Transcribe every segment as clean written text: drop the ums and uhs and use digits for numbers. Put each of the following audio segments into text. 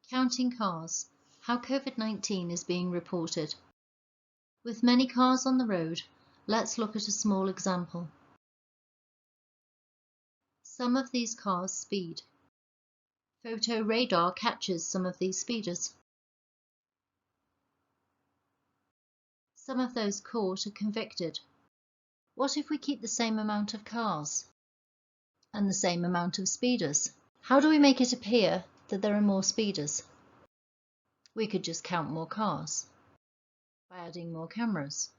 Counting cars, how COVID-19 is being reported. With many cars on the road, let's look at a small example. Some of these cars speed. Photo radar catches some of these speeders. Some of those caught are convicted. What if we keep the same amount of cars and the same amount of speeders? How do we make it appear that there are more speeders? We could just count more cars by adding more cameras.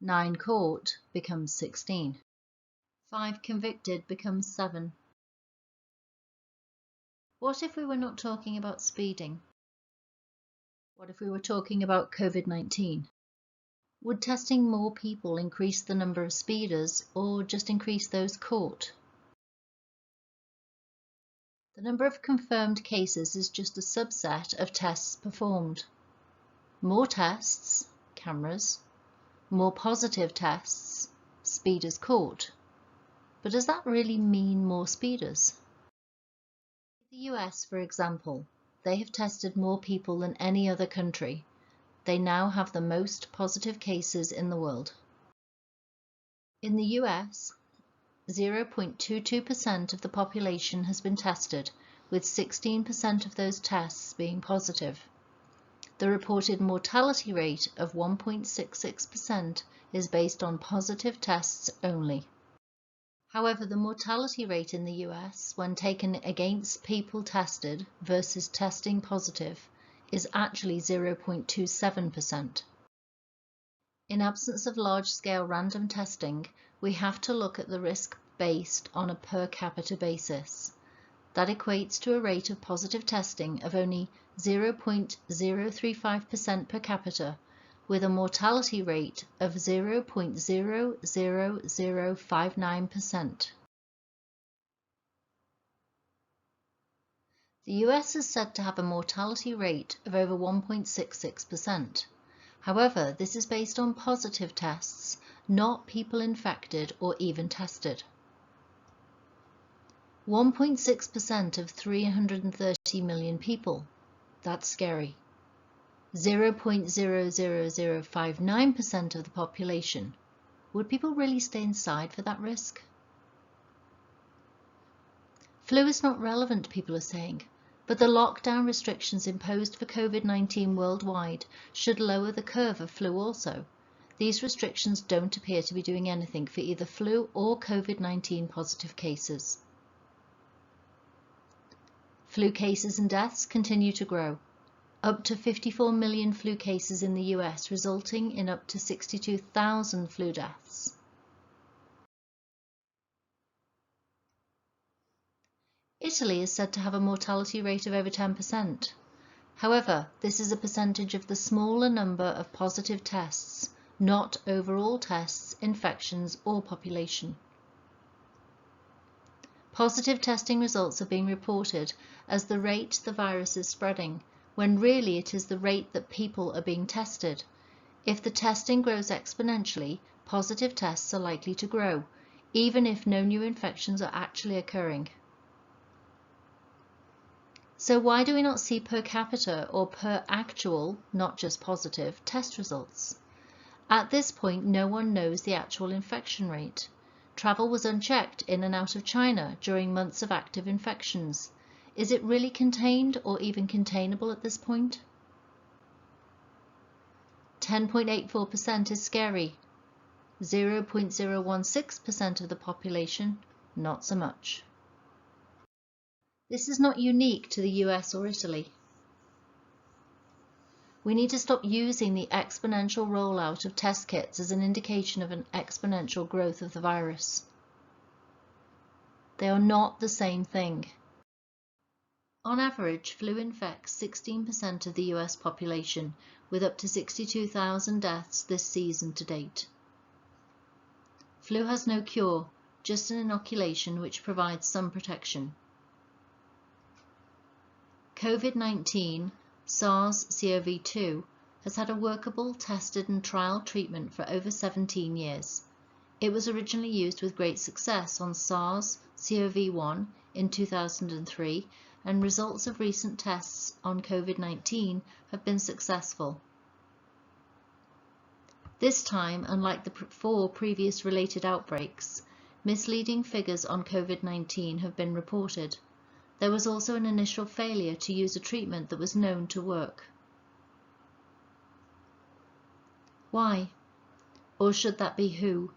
Nine caught becomes 16. 5 convicted becomes 7. What if we were not talking about speeding? What if we were talking about COVID-19? Would testing more people increase the number of speeders or just increase those caught? The number of confirmed cases is just a subset of tests performed. More tests, cameras, more positive tests, speeders caught. But does that really mean more speeders? In the US, for example, they have tested more people than any other country. They now have the most positive cases in the world. In the US, 0.22% of the population has been tested, with 16% of those tests being positive. The reported mortality rate of 1.66% is based on positive tests only. However, the mortality rate in the US, when taken against people tested versus testing positive, is actually 0.27%. In absence of large-scale random testing, we have to look at the risk based on a per capita basis. That equates to a rate of positive testing of only 0.035% per capita, with a mortality rate of 0.00059%. The US is said to have a mortality rate of over 1.66%. However, this is based on positive tests, not people infected or even tested. 1.6% of 330 million people. That's scary. 0.00059% of the population. Would people really stay inside for that risk? Flu is not relevant, people are saying, but the lockdown restrictions imposed for COVID-19 worldwide should lower the curve of flu also. These restrictions don't appear to be doing anything for either flu or COVID-19 positive cases. Flu cases and deaths continue to grow. Up to 54 million flu cases in the US, resulting in up to 62,000 flu deaths. Italy is said to have a mortality rate of over 10%. However, this is a percentage of the smaller number of positive tests, not overall tests, infections, or population. Positive testing results are being reported as the rate the virus is spreading, when really it is the rate that people are being tested. If the testing grows exponentially, positive tests are likely to grow, even if no new infections are actually occurring. So why do we not see per capita or per actual, not just positive, test results? At this point, no one knows the actual infection rate. Travel was unchecked in and out of China during months of active infections. Is it really contained or even containable at this point? 10.84% is scary. 0.016% of the population, not so much. This is not unique to the US or Italy. We need to stop using the exponential rollout of test kits as an indication of an exponential growth of the virus. They are not the same thing. On average, flu infects 16% of the US population, with up to 62,000 deaths this season to date. Flu has no cure, just an inoculation which provides some protection. COVID-19, SARS-CoV-2, has had a workable, tested and trial treatment for over 17 years. It was originally used with great success on SARS-CoV-1 in 2003, and results of recent tests on COVID-19 have been successful. This time, unlike the 4 previous related outbreaks, misleading figures on COVID-19 have been reported. There was also an initial failure to use a treatment that was known to work. Why? Or should that be who?